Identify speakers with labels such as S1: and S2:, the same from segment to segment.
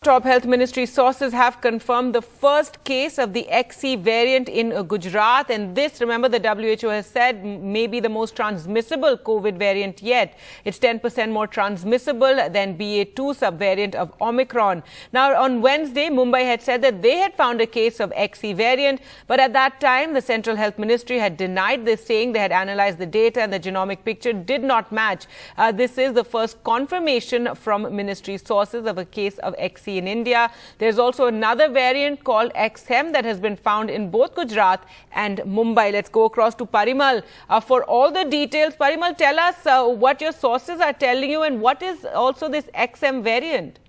S1: Top Health Ministry sources have confirmed the first case of the XE variant in Gujarat, and this, remember, the WHO has said may be the most transmissible COVID variant yet. It's 10% more transmissible than BA2 subvariant of Omicron. Now, on Wednesday, Mumbai had said that they had found a case of XE variant, but at that time, the Central Health Ministry had denied this, saying they had analyzed the data and the genomic picture did not match. This is the first confirmation from ministry sources of a case of XE in India. There's also another variant called XM that has been found in both Gujarat and Mumbai. Let's go across to Parimal for all the details. Parimal, tell us what your sources are telling you and what is also this XM variant.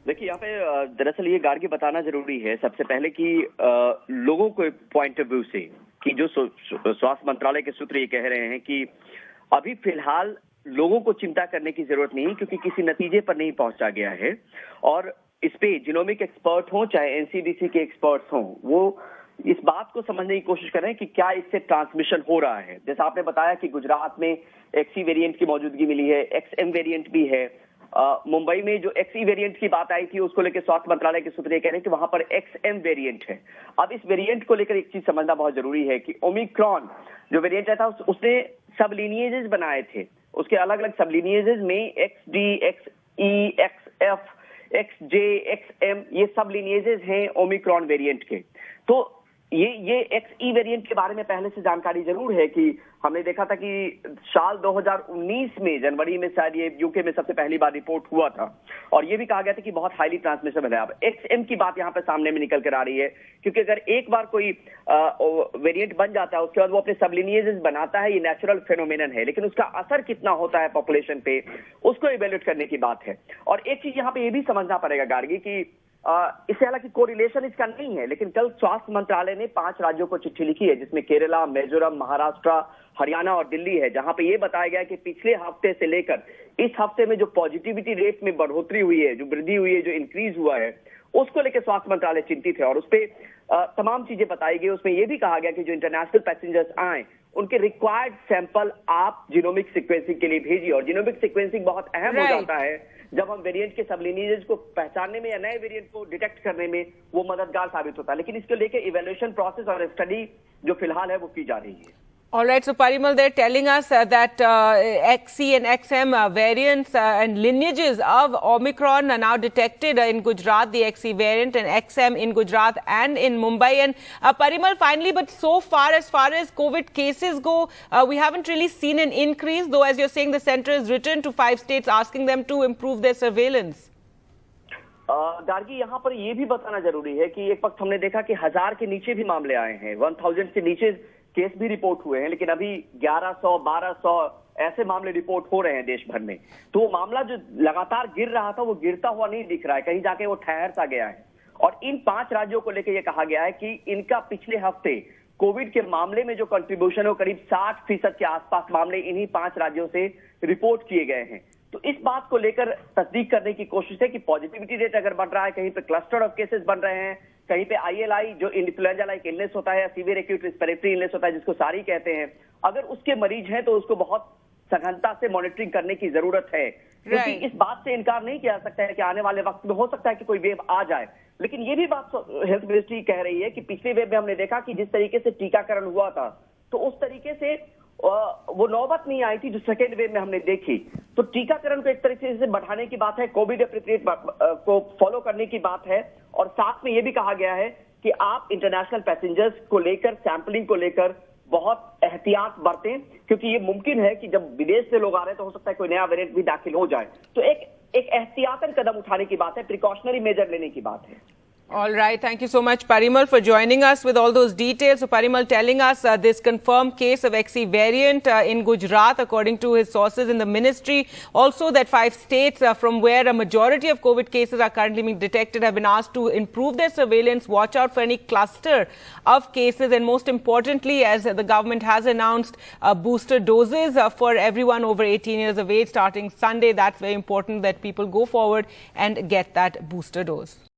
S2: देखिए, यहाँ पे दरअसल ये गार्गी बताना जरूरी है सबसे पहले कि लोगों को पॉइंट ऑफ व्यू से कि जो स्वास्थ्य मंत्रालय के सूत्र ये कह रहे हैं कि अभी फिलहाल लोगों को चिंता करने की जरूरत नहीं, क्योंकि किसी नतीजे पर नहीं पहुंचा गया है और इस पे जिनोमिक एक्सपर्ट हों चाहे एनसीडीसी के एक्सपर्ट्स हों, वो इस बात को समझने की कोशिश कर रहे हैं कि क्या इससे ट्रांसमिशन हो रहा है। जैसा आपने बताया कि गुजरात में एक्सी वेरिएंट की मौजूदगी मिली है, एक्सएम वेरिएंट भी है। मुंबई में जो एक्सी वेरिएंट की बात आई थी उसको लेकर स्वास्थ्य मंत्रालय के सूत्र ये कह रहे हैं कि वहां पर एक्सएम वेरिएंट है। अब इस वेरिएंट को लेकर एक चीज समझना बहुत जरूरी है कि ओमिक्रॉन जो वेरिएंट था उसने सब लीनिएजेस बनाए थे, उसके अलग अलग सब लीनिएजेस में एक्सडी, एक्सई, एक्सएफ, एक्सजे, एक्सएम ये सब लीनिएजेस हैं ओमिक्रॉन वेरिएंट के। तो ये एक्सई वेरिएंट के बारे में पहले से जानकारी जरूर है कि हमने देखा था कि साल 2019 में जनवरी में शायद ये यूके में सबसे पहली बार रिपोर्ट हुआ था और ये भी कहा गया था कि बहुत हाईली ट्रांसमिसेबल है। अब एक्सएम की बात यहाँ पे सामने में निकल कर आ रही है, क्योंकि अगर एक बार कोई वेरिएंट बन जाता है उसके बाद वो अपने सबलिनिएजेस बनाता है, ये नेचुरल फेनोमेनन है, लेकिन उसका असर कितना होता है पॉपुलेशन पे उसको इवेल्युएट करने की बात है। और एक चीज यहाँ पे ये भी समझना पड़ेगा गार्गी कि इससे हालांकि कोरिलेशन इसका नहीं है, लेकिन कल स्वास्थ्य मंत्रालय ने 5 राज्यों को चिट्ठी लिखी है जिसमें केरला, मिजोरम, महाराष्ट्र, हरियाणा और दिल्ली है, जहां पे ये बताया गया कि पिछले हफ्ते से लेकर इस हफ्ते में जो पॉजिटिविटी रेट में बढ़ोतरी हुई है, जो वृद्धि हुई है, जो इंक्रीज हुआ है, उसको लेकर स्वास्थ्य मंत्रालय चिंतित है और उस पर तमाम चीजें बताई गई। उसमें यह भी कहा गया कि जो इंटरनेशनल पैसेंजर्स आए उनके रिक्वायर्ड सैंपल आप जीनोमिक सीक्वेंसिंग के लिए भेजिए, और जीनोमिक सीक्वेंसिंग बहुत अहम हो जाता है जब हम वेरिएंट के सब लीनिएजेस को पहचानने में या नए वेरिएंट को डिटेक्ट करने में वो मददगार साबित होता है। लेकिन इसको लेकर इवैल्यूएशन प्रोसेस और स्टडी जो फिलहाल है वो की जा रही है।
S1: All right, so Parimal, they're telling us that XC and XM variants and lineages of Omicron are now detected in Gujarat, the XC variant, and XM in Gujarat and in Mumbai. And Parimal, finally, but so far as COVID cases go, we haven't really seen an increase, though, as you're saying, the centre has written to 5 states asking them to improve their surveillance.
S2: Gargi, यहाँ पर ये भी बताना जरूरी है कि एक वक्त हमने देखा कि 1000 के नीचे भी मामले आए हैं, 1000 से नीचे केस भी रिपोर्ट हुए हैं, लेकिन अभी 1100, 1200 ऐसे मामले रिपोर्ट हो रहे हैं देश भर में। तो वो मामला जो लगातार गिर रहा था वो गिरता हुआ नहीं दिख रहा है, कहीं जाके वो ठहर सा गया है। और इन 5 राज्यों को लेकर ये कहा गया है कि इनका पिछले हफ्ते कोविड के मामले में जो कंट्रीब्यूशन है वो करीब 60% के आसपास मामले इन्हीं 5 राज्यों से रिपोर्ट किए गए हैं। तो इस बात को लेकर तस्दीक करने की कोशिश है कि पॉजिटिविटी रेट अगर बढ़ रहा है, कहीं पे क्लस्टर ऑफ केसेस बन रहे हैं, कहीं पे ILI जो इन्फ्लुएंजा लाइक इलनेस होता है या सीवियर एक्यूट रेस्पिरेटरी इलनेस होता है जिसको सारी कहते हैं, अगर उसके मरीज हैं तो उसको बहुत सघनता से मॉनिटरिंग करने की जरूरत है, क्योंकि इस बात से इनकार नहीं किया जा सकता है कि आने वाले वक्त में हो सकता है कि कोई वेव आ जाए। लेकिन ये भी बात हेल्थ मिनिस्ट्री कह रही है कि पिछले वेव में हमने देखा कि जिस तरीके से टीकाकरण हुआ था तो उस तरीके से वो नौबत नहीं आई थी जो सेकेंड वेव में हमने देखी। तो टीकाकरण को एक तरीके से बढ़ाने की बात है, कोविड एप्रोप्रिएट को फॉलो करने की बात है, और साथ में ये भी कहा गया है कि आप इंटरनेशनल पैसेंजर्स को लेकर, सैंपलिंग को लेकर बहुत एहतियात बरतें, क्योंकि ये मुमकिन है कि जब विदेश से लोग आ रहे हैं तो हो सकता है कोई नया वेरिएंट भी दाखिल हो जाए। तो एक एहतियातन कदम उठाने की बात है, प्रिकॉशनरी मेजर लेने की बात है।
S1: All right. Thank you so much, Parimal, for joining us with all those details. So, Parimal telling us this confirmed case of XE variant in Gujarat, according to his sources in the ministry. Also, that 5 states from where a majority of COVID cases are currently being detected have been asked to improve their surveillance, watch out for any cluster of cases, and most importantly, as the government has announced, booster doses for everyone over 18 years of age starting Sunday. That's very important that people go forward and get that booster dose.